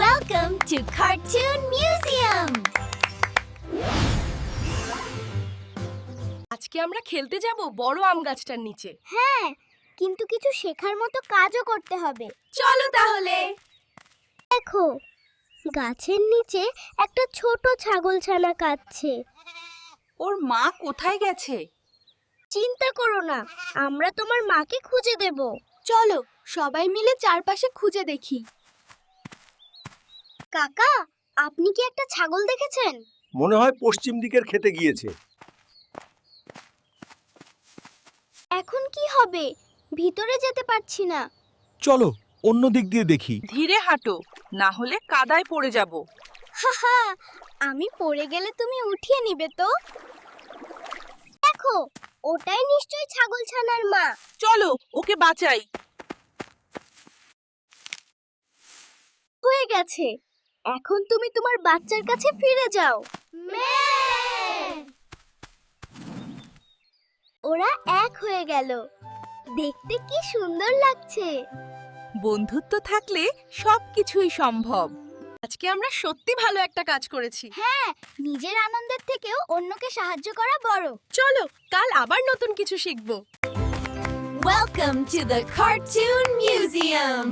Welcome to Cartoon Museum! আজকে আমরা খেলতে যাব বড় আম গাছটার নিচে। হ্যাঁ, কিন্তু কিছু শেখার মতো কাজও করতে হবে। চলো তাহলে। দেখো, গাছের নিচে একটা ছোট ছাগলছানা কাঁদছে। ওর মা কোথায় গেছে? চিন্তা করো না, আমরা তোমার মাকে খুঁজে দেব। চলো, সবাই মিলে চারপাশে খুঁজে দেখি। কাকা, আপনি কি একটা ছাগল দেখেছেন? মনে হয় পশ্চিম দিকের খেতে গিয়েছে। এখন কি হবে? ভিতরে যেতে পারছি না। চলো অন্য দিক দিয়ে দেখি। ধীরে হাঁটো, না হলে কাদায় পড়ে যাব। হাহা, আমি পড়ে গেলে তুমি উঠিয়ে নিবে তো? দেখো, ওটাই নিশ্চয়ই ছাগলছানার মা। চলো ওকে বাঁচাই। হয়ে গেছে, এখন তুমি তোমার বাচ্চার কাছে ফিরে যাও। ওরা এক হয়ে গেল। দেখতে কি সুন্দর লাগছে। বন্ধুত্ব থাকলে সবকিছুই সম্ভব। আজকে আমরা সত্যি ভালো একটা কাজ করেছি। হ্যাঁ, নিজের আনন্দের থেকেও অন্যকে সাহায্য করা বড়। চলো কাল আবার নতুন কিছু শিখব। Welcome to the Cartoon Museum!